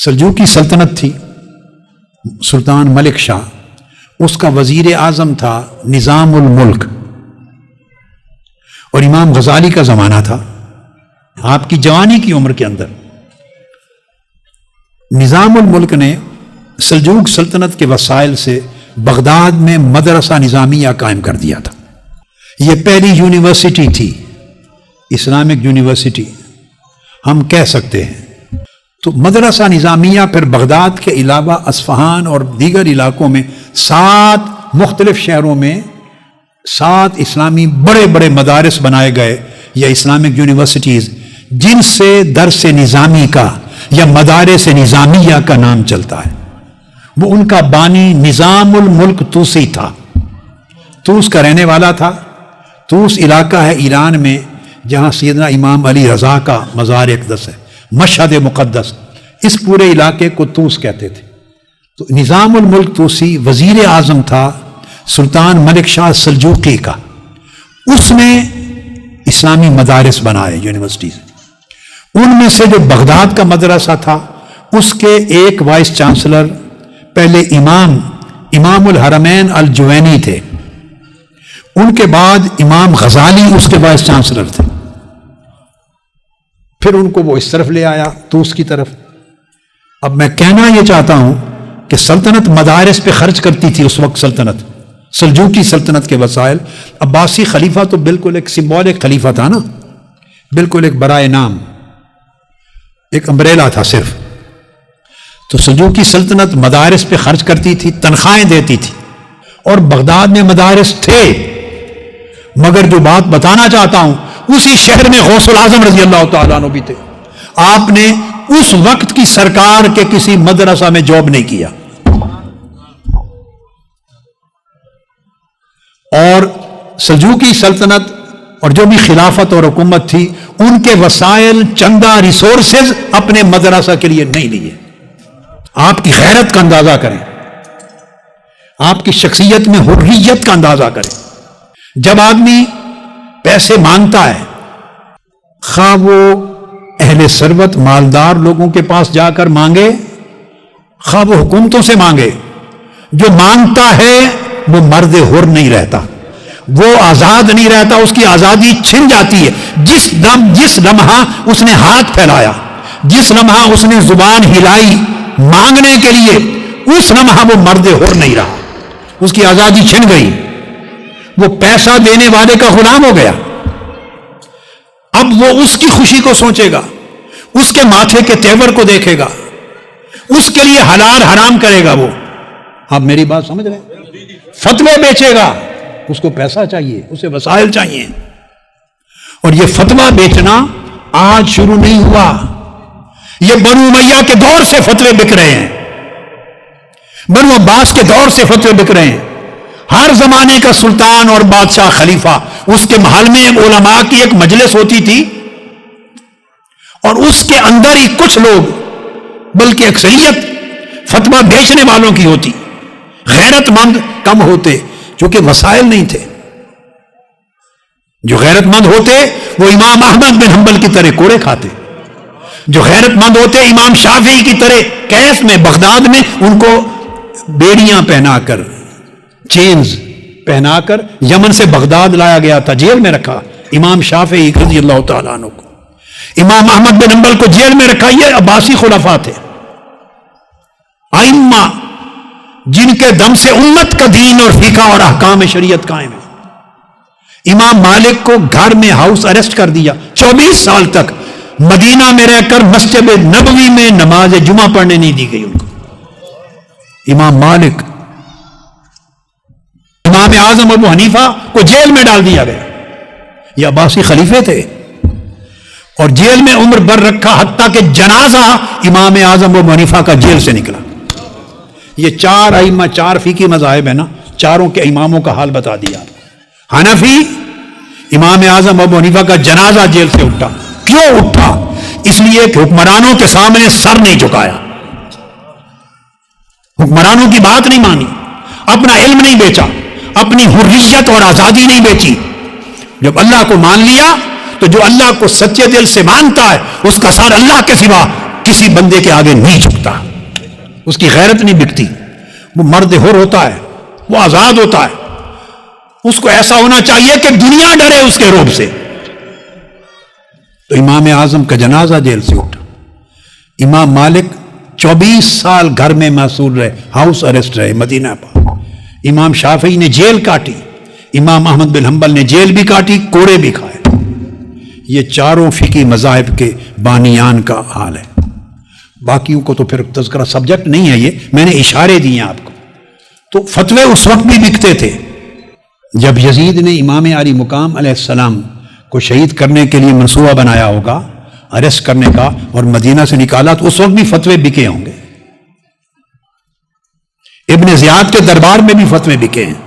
سلجوقی سلطنت تھی، سلطان ملک شاہ، اس کا وزیر اعظم تھا نظام الملک، اور امام غزالی کا زمانہ تھا، آپ کی جوانی کی عمر کے اندر نظام الملک نے سلجوق سلطنت کے وسائل سے بغداد میں مدرسہ نظامیہ قائم کر دیا تھا۔ یہ پہلی یونیورسٹی تھی، اسلامک یونیورسٹی ہم کہہ سکتے ہیں۔ تو مدرسہ نظامیہ پھر بغداد کے علاوہ اصفہان اور دیگر علاقوں میں 7 مختلف شہروں میں 7 اسلامی بڑے بڑے مدارس بنائے گئے یا اسلامک یونیورسٹیز، جن سے درس نظامی کا یا مدارس نظامیہ کا نام چلتا ہے۔ وہ ان کا بانی نظام الملک توسی تھا، توس کا رہنے والا تھا۔ توس علاقہ ہے ایران میں جہاں سیدنا امام علی رضا کا مزار اقدس ہے، مشہد مقدس، اس پورے علاقے کو توس کہتے تھے۔ تو نظام الملک توسی وزیر اعظم تھا سلطان ملک شاہ سلجوقی کا، اس نے اسلامی مدارس بنائے، یونیورسٹیز۔ ان میں سے جو بغداد کا مدرسہ تھا اس کے ایک وائس چانسلر پہلے امام الحرمین الجوینی تھے، ان کے بعد امام غزالی اس کے وائس چانسلر تھے۔ پھر ان کو وہ اس طرف لے آیا، توس کی طرف۔ اب میں کہنا یہ چاہتا ہوں کہ سلطنت مدارس پہ خرچ کرتی تھی اس وقت، سلطنت سلجوقی سلطنت کے وسائل۔ عباسی خلیفہ تو بالکل ایک سمبولک خلیفہ تھا نا، بالکل ایک برائے نام، ایک امبریلا تھا صرف۔ تو سلجوقی سلطنت مدارس پہ خرچ کرتی تھی، تنخواہیں دیتی تھی، اور بغداد میں مدارس تھے۔ مگر جو بات بتانا چاہتا ہوں، اسی شہر میں غوث العظم رضی اللہ تعالیٰ عنہ بھی تھے۔ آپ نے اس وقت کی سرکار کے کسی مدرسہ میں جاب نہیں کیا، اور سلجوقی سلطنت اور جو بھی خلافت اور حکومت تھی، ان کے وسائل، چندہ، ریسورسز اپنے مدرسہ کے لیے نہیں لیے۔ آپ کی غیرت کا اندازہ کریں، آپ کی شخصیت میں حریت کا اندازہ کریں۔ جب آدمی پیسے مانگتا ہے، خواہ وہ اہل ثروت مالدار لوگوں کے پاس جا کر مانگے، خواہ وہ حکومتوں سے مانگے، جو مانگتا ہے وہ مرد حر نہیں رہتا، وہ آزاد نہیں رہتا، اس کی آزادی چھن جاتی ہے۔ جس لمحہ اس نے ہاتھ پھیلایا، جس لمحہ اس نے زبان ہلائی مانگنے کے لیے، اس لمحہ وہ مرد حر نہیں رہا، اس کی آزادی چھن گئی، وہ پیسہ دینے والے کا غلام ہو گیا۔ اب وہ اس کی خوشی کو سوچے گا، اس کے ماتھے کے تیور کو دیکھے گا، اس کے لیے حلال حرام کرے گا۔ وہ آپ میری بات سمجھ رہے ہیں؟ فتوے بیچے گا، اس کو پیسہ چاہیے، اسے وسائل چاہیے۔ اور یہ فتویٰ بیچنا آج شروع نہیں ہوا، یہ بنو امیہ کے دور سے فتوے بک رہے ہیں، بنو عباس کے دور سے فتوے بک رہے ہیں۔ ہر زمانے کا سلطان اور بادشاہ خلیفہ، اس کے محل میں علماء کی ایک مجلس ہوتی تھی، اور اس کے اندر ہی کچھ لوگ، بلکہ اکثریت فتویٰ بیچنے والوں کی ہوتی۔ غیرت مند کم ہوتے، جو کہ وسائل نہیں تھے۔ جو غیرت مند ہوتے وہ امام احمد بن حنبل کی طرح کوڑے کھاتے، جو غیرت مند ہوتے امام شافعی کی طرح کیس میں، بغداد میں ان کو بیڑیاں پہنا کر، چینز پہنا کر یمن سے بغداد لایا گیا تھا، جیل میں رکھا امام شافعی رضی اللہ تعالیٰ عنہ کو، امام احمد بن حنبل کو جیل میں رکھا۔ یہ عباسی خلفاء تھے، ائمہ جن کے دم سے امت کا دین اور فقہ اور احکام شریعت قائم ہے۔ امام مالک کو گھر میں ہاؤس اریسٹ کر دیا، 24 سال تک مدینہ میں رہ کر مسجد نبوی میں نماز جمعہ پڑھنے نہیں دی گئی ان کو۔ امام مالک، امام اعظم ابو حنیفہ کو جیل میں ڈال دیا گیا، یہ عباسی خلیفے تھے، اور جیل میں عمر بھر رکھا، حتیٰ کہ جنازہ امام اعظم ابو حنیفہ کا جیل سے نکلا۔ یہ 4 ائمہ، 4 فقہی مذاہب ہے نا، چاروں کے اماموں کا حال بتا دیا۔ حنفی، امام اعظم ابو حنیفہ کا جنازہ جیل سے اٹھا۔ کیوں اٹھا؟ اس لیے کہ حکمرانوں کے سامنے سر نہیں جھکایا، حکمرانوں کی بات نہیں مانی، اپنا علم نہیں بیچا، اپنی حریت اور آزادی نہیں بیچی۔ جب اللہ کو مان لیا تو جو اللہ کو سچے دل سے مانتا ہے، اس کا سر اللہ کے سوا کسی بندے کے آگے نہیں جھکتا، اس کی غیرت نہیں بکتی، وہ مرد حر ہوتا ہے، وہ آزاد ہوتا ہے، اس کو ایسا ہونا چاہیے کہ دنیا ڈرے اس کے رعب سے۔ تو امام اعظم کا جنازہ جیل سے اٹھا، امام مالک 24 سال گھر میں محصور رہے، ہاؤس اریسٹ رہے مدینہ پر، امام شافعی نے جیل کاٹی، امام احمد بن حنبل نے جیل بھی کاٹی، کوڑے بھی کھائے۔ یہ چاروں فقہی مذاہب کے بانیان کا حال ہے۔ باقیوں کو تو پھر تذکرہ سبجیکٹ نہیں ہے، یہ میں نے اشارے دیے آپ کو۔ تو فتوے اس وقت بھی بکتے تھے جب یزید نے امام علی مقام علیہ السلام کو شہید کرنے کے لیے منصوبہ بنایا ہوگا، اریسٹ کرنے کا، اور مدینہ سے نکالا، تو اس وقت بھی فتوے بکے ہوں گے۔ ابن زیاد کے دربار میں بھی فتوے بکے ہیں،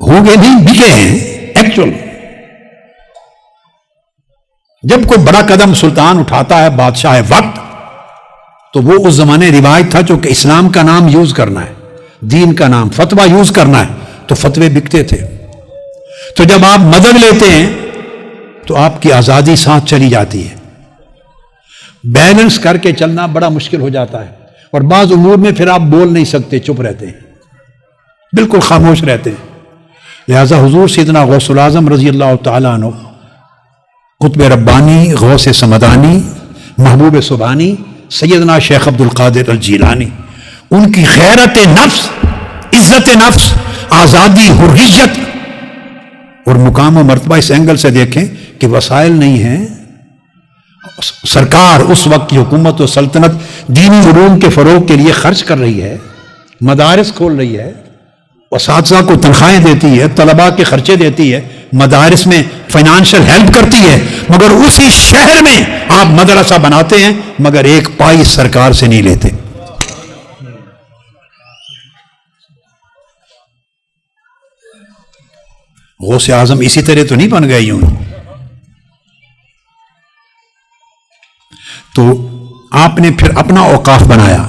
ہو گئے نہیں، بکے ہیں ایکچوئل۔ جب کوئی بڑا قدم سلطان اٹھاتا ہے، بادشاہ وقت، تو وہ اس زمانے روایت تھا جو کہ اسلام کا نام یوز کرنا ہے، دین کا نام، فتویٰ یوز کرنا ہے، تو فتوے بکتے تھے۔ تو جب آپ مدد لیتے ہیں تو آپ کی آزادی ساتھ چلی جاتی ہے، بیلنس کر کے چلنا بڑا مشکل ہو جاتا ہے، اور بعض امور میں پھر آپ بول نہیں سکتے، چپ رہتے ہیں، بالکل خاموش رہتے ہیں۔ لہذا حضور سیدنا غوث العظم رضی اللہ تعالیٰ عنہ، قطب ربانی، غوث سمدانی، محبوب سبحانی، سیدنا شیخ عبد القادر الجیلانی، ان کی غیرت نفس، عزت نفس، آزادی، حریت اور مقام و مرتبہ اس اینگل سے دیکھیں کہ وسائل نہیں ہیں۔ سرکار اس وقت کی حکومت و سلطنت دینی علوم کے فروغ کے لیے خرچ کر رہی ہے، مدارس کھول رہی ہے، اساتذہ کو تنخواہیں دیتی ہے، طلباء کے خرچے دیتی ہے، مدارس میں فائنانشل ہیلپ کرتی ہے، مگر اسی شہر میں آپ مدرسہ بناتے ہیں، مگر ایک پائی سرکار سے نہیں لیتے۔ غوث اعظم اسی طرح تو نہیں بن گئے یوں۔ تو آپ نے پھر اپنا اوقاف بنایا،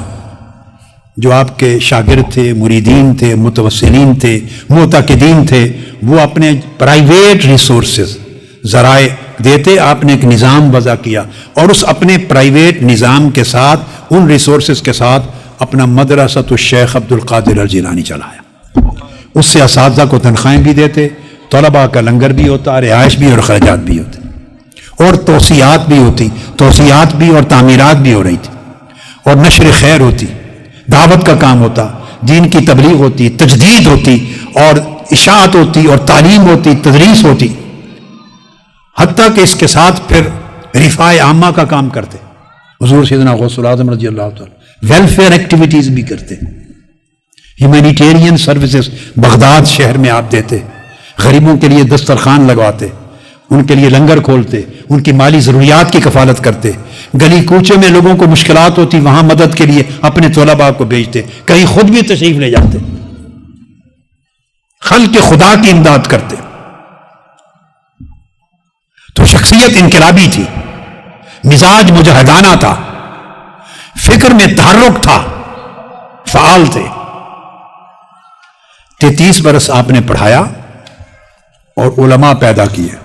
جو آپ کے شاگرد تھے، مریدین تھے، متوسلین تھے، معتقدین تھے، وہ اپنے پرائیویٹ ریسورسز، ذرائع دیتے، آپ نے ایک نظام وضع کیا، اور اس اپنے پرائیویٹ نظام کے ساتھ، ان ریسورسز کے ساتھ اپنا مدرسۃ الشیخ عبد القادر الجیلانی چلایا۔ اس سے اساتذہ کو تنخواہیں بھی دیتے، طلباء کا لنگر بھی ہوتا، رہائش بھی اور خرچات بھی ہوتے، اور توسیعات بھی ہوتی، توسیعات بھی اور تعمیرات بھی ہو رہی تھی، اور نشر خیر ہوتی، دعوت کا کام ہوتا، دین کی تبلیغ ہوتی، تجدید ہوتی، اور اشاعت ہوتی، اور تعلیم ہوتی، تدریس ہوتی، حتیٰ کہ اس کے ساتھ پھر رفاع عامہ کا کام کرتے۔ حضور سیدنا غوث العظم رضی اللہ تعالیٰ ویلفیئر ایکٹیویٹیز بھی کرتے، ہیومینیٹیرین سروسز بغداد شہر میں آپ دیتے، غریبوں کے لیے دسترخوان لگواتے، ان کے لیے لنگر کھولتے، ان کی مالی ضروریات کی کفالت کرتے، گلی کوچے میں لوگوں کو مشکلات ہوتی، وہاں مدد کے لیے اپنے طلباء کو بھیجتے، کہیں خود بھی تشریف لے جاتے، خلق خدا کی امداد کرتے۔ تو شخصیت انقلابی تھی، مزاج مجاہدانہ تھا، فکر میں تحرک تھا، فعال تھے۔ 33 برس آپ نے پڑھایا اور علماء پیدا کیے،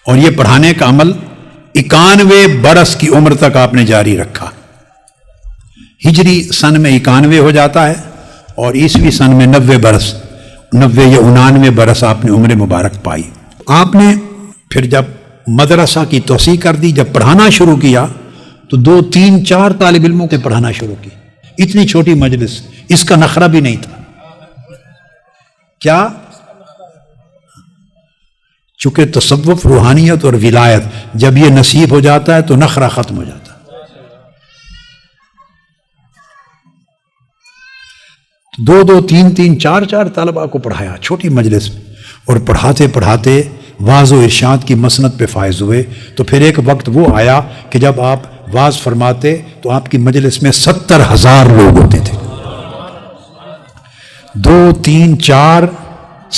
اور یہ پڑھانے کا عمل 91 برس کی عمر تک آپ نے جاری رکھا۔ ہجری سن میں 91 ہو جاتا ہے، اور عیسوی سن میں 90 برس، 90 یا 99 برس آپ نے عمر مبارک پائی۔ آپ نے پھر جب مدرسہ کی توسیع کر دی، جب پڑھانا شروع کیا، تو 2 3 4 طالب علموں کے پڑھانا شروع کی۔ اتنی چھوٹی مجلس، اس کا نخرہ بھی نہیں تھا۔ کیا؟ چونکہ تصوف، روحانیت اور ولایت جب یہ نصیب ہو جاتا ہے تو نخرہ ختم ہو جاتا ہے۔ 2 3 3 4 4 طلباء کو پڑھایا چھوٹی مجلس میں، اور پڑھاتے پڑھاتے واعظ و ارشاد کی مسند پہ فائز ہوئے۔ تو پھر ایک وقت وہ آیا کہ جب آپ واعظ فرماتے تو آپ کی مجلس میں 70,000 لوگ ہوتے تھے۔ 2 3 4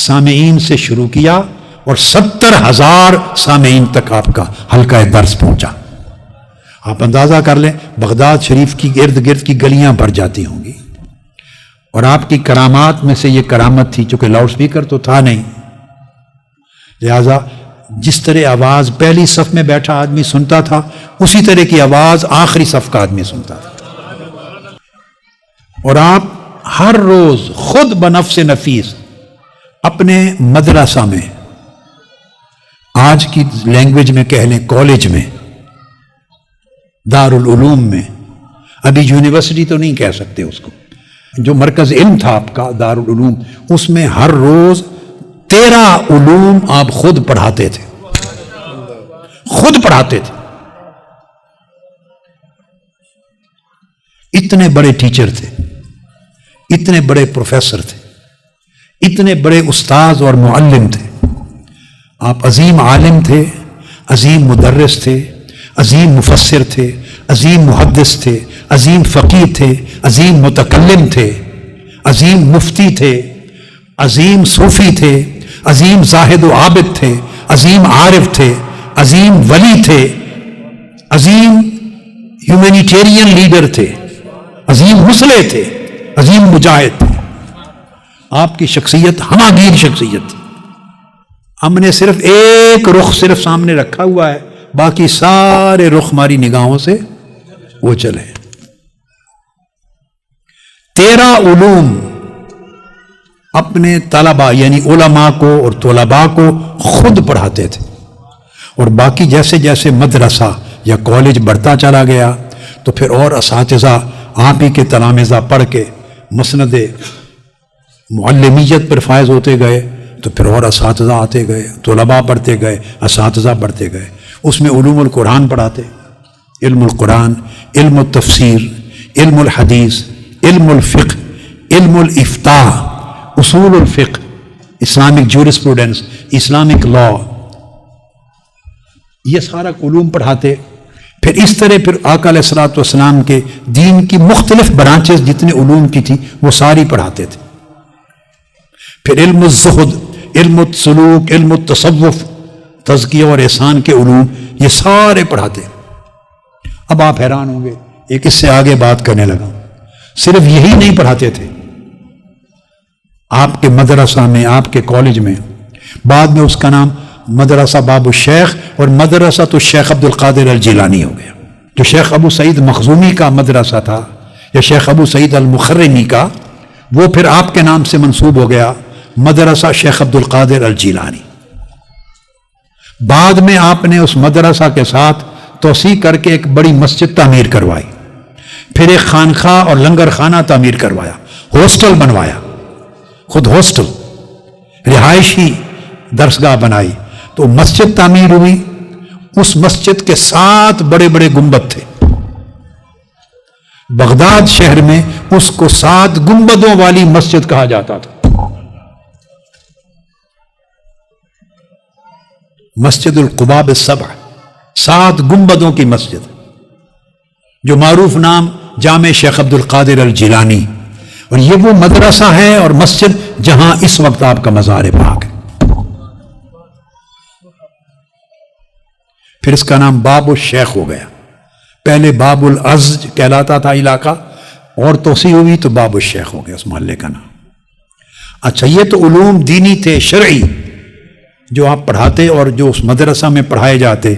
سامعین سے شروع کیا، اور 70,000 سامعین تک آپ کا حلقہ درس پہنچا۔ آپ اندازہ کر لیں، بغداد شریف کی ارد گرد کی گلیاں بھر جاتی ہوں گی۔ اور آپ کی کرامات میں سے یہ کرامت تھی، چونکہ لاؤڈ سپیکر تو تھا نہیں، لہذا جس طرح آواز پہلی صف میں بیٹھا آدمی سنتا تھا اسی طرح کی آواز آخری صف کا آدمی سنتا تھا. اور آپ ہر روز خود بنفس نفیس اپنے مدرسہ میں، آج کی لینگویج میں کہہ لیں کالج میں، دارالعلوم میں، ابھی یونیورسٹی تو نہیں کہہ سکتے اس کو، جو مرکز علم تھا آپ کا دارالعلوم، اس میں ہر روز 13 علوم آپ خود پڑھاتے تھے، خود پڑھاتے تھے. اتنے بڑے ٹیچر تھے، اتنے بڑے پروفیسر تھے، اتنے بڑے استاذ اور معلم تھے. آپ عظیم عالم تھے، عظیم مدرس تھے، عظیم مفسر تھے، عظیم محدث تھے، عظیم فقیہ تھے، عظیم متکلم تھے، عظیم مفتی تھے، عظیم صوفی تھے، عظیم زاہد و عابد تھے، عظیم عارف تھے، عظیم ولی تھے، عظیم ہیومینیٹیرین لیڈر تھے، عظیم مسلح تھے، عظیم مجاہد تھے. آپ کی شخصیت ہماگیر شخصیت تھی. ہم نے صرف ایک رخ صرف سامنے رکھا ہوا ہے، باقی سارے رخ ہماری نگاہوں سے وہ چلے. 13 علوم اپنے طلباء یعنی علماء کو اور طلباء کو خود پڑھاتے تھے. اور باقی جیسے جیسے مدرسہ یا کالج بڑھتا چلا گیا تو پھر اور اساتذہ آپ ہی کے تلامذہ پڑھ کے مسند معلمیت پر فائز ہوتے گئے تو پھر اور اساتذہ آتے گئے، طلباء بڑھتے گئے، اساتذہ بڑھتے گئے. اس میں علوم القرآن پڑھاتے، علم القرآن، علم التفسیر، علم الحدیث، علم الفقہ، علم الافتاء، اصول الفقہ، اسلامک جورسپروڈنس، اسلامک لا، یہ سارا علوم پڑھاتے. پھر اس طرح پھر آقا علیہ الصلوۃ والسلام کے دین کی مختلف برانچز جتنے علوم کی تھی وہ ساری پڑھاتے تھے. پھر علم الزہد، علم السلوک، علم التصوف، تزکیہ اور احسان کے علوم یہ سارے پڑھاتے. اب آپ حیران ہوں گے، ایک اس سے آگے بات کرنے لگا. صرف یہی نہیں پڑھاتے تھے آپ کے مدرسہ میں، آپ کے کالج میں. بعد میں اس کا نام مدرسہ باب الشیخ اور مدرسہ تو شیخ عبد القادر الجیلانی ہو گیا. جو شیخ ابو سعید مخزومی کا مدرسہ تھا یا شیخ ابو سعید المخرمی کا، وہ پھر آپ کے نام سے منسوب ہو گیا مدرسہ شیخ عبد القادر الجیلانی. بعد میں آپ نے اس مدرسہ کے ساتھ توسیع کر کے ایک بڑی مسجد تعمیر کروائی، پھر ایک خانقاہ اور لنگر خانہ تعمیر کروایا، ہاسٹل بنوایا، خود ہاسٹل، رہائشی درسگاہ بنائی. تو مسجد تعمیر ہوئی. اس مسجد کے 7 بڑے بڑے گنبد تھے. بغداد شہر میں اس کو 7 گنبدوں والی مسجد کہا جاتا تھا. مسجد القباب السبع، 7 گنبدوں کی مسجد، جو معروف نام جامع شیخ عبد القادر الجیلانی. اور یہ وہ مدرسہ ہے اور مسجد جہاں اس وقت آپ کا مزار پاک ہے. پھر اس کا نام باب الشیخ ہو گیا. پہلے باب العز کہلاتا تھا علاقہ، اور توسیع ہوئی تو باب الشیخ ہو گیا اس محلے کا نام. اچھا، یہ تو علوم دینی تھے، شرعی، جو آپ پڑھاتے اور جو اس مدرسہ میں پڑھائے جاتے.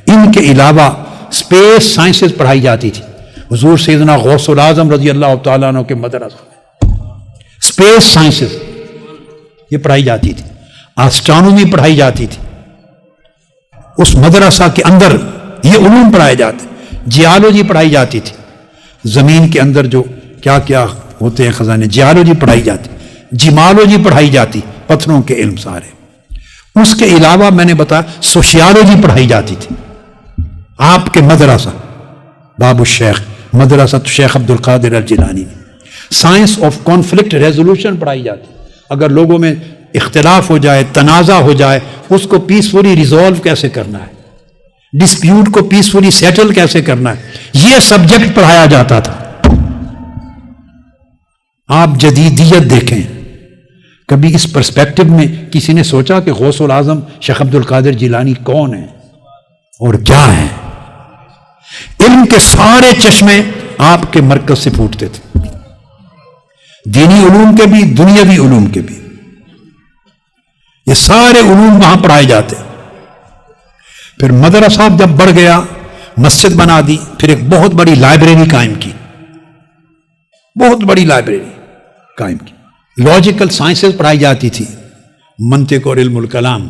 ان کے علاوہ اسپیس سائنسز پڑھائی جاتی تھی. حضور سیدنا غوث العظم رضی اللہ تعالیٰ عنہ کے مدرسہ میں اسپیس سائنسز یہ پڑھائی جاتی تھی. آسٹرونومی پڑھائی جاتی تھی. اس مدرسہ کے اندر یہ علوم پڑھائے جاتے. جیالوجی پڑھائی جاتی تھی، زمین کے اندر جو کیا کیا ہوتے ہیں خزانے، جیالوجی پڑھائی جاتی، جیمالوجی پڑھائی جاتی، پتھروں کے علم سارے. اس کے علاوہ میں نے بتایا سوشیالوجی پڑھائی جاتی تھی. آپ کے مدرسہ باب الشیخ، مدرسہ شیخ عبد القادر الجیلانی. سائنس آف کانفلکٹ ریزولوشن پڑھائی جاتی. اگر لوگوں میں اختلاف ہو جائے، تنازع ہو جائے، اس کو پیسفلی ریزالو کیسے کرنا ہے، ڈسپیوٹ کو پیسفلی سیٹل کیسے کرنا ہے، یہ سبجیکٹ پڑھایا جاتا تھا. آپ جدیدیت دیکھیں. کبھی اس پرسپیکٹو میں کسی نے سوچا کہ غوث العظم شیخ عبد القادر جیلانی کون ہے اور کیا ہے؟ علم کے سارے چشمے آپ کے مرکز سے پھوٹتے تھے، دینی علوم کے بھی، دنیاوی علوم کے بھی. یہ سارے علوم وہاں پڑھائے جاتے. پھر مدرسہ جب بڑھ گیا، مسجد بنا دی، پھر ایک بہت بڑی لائبریری قائم کی، بہت بڑی لائبریری قائم کی۔ لاجیکل سائنسز پڑھائی جاتی تھی، منطق اور علم الکلام،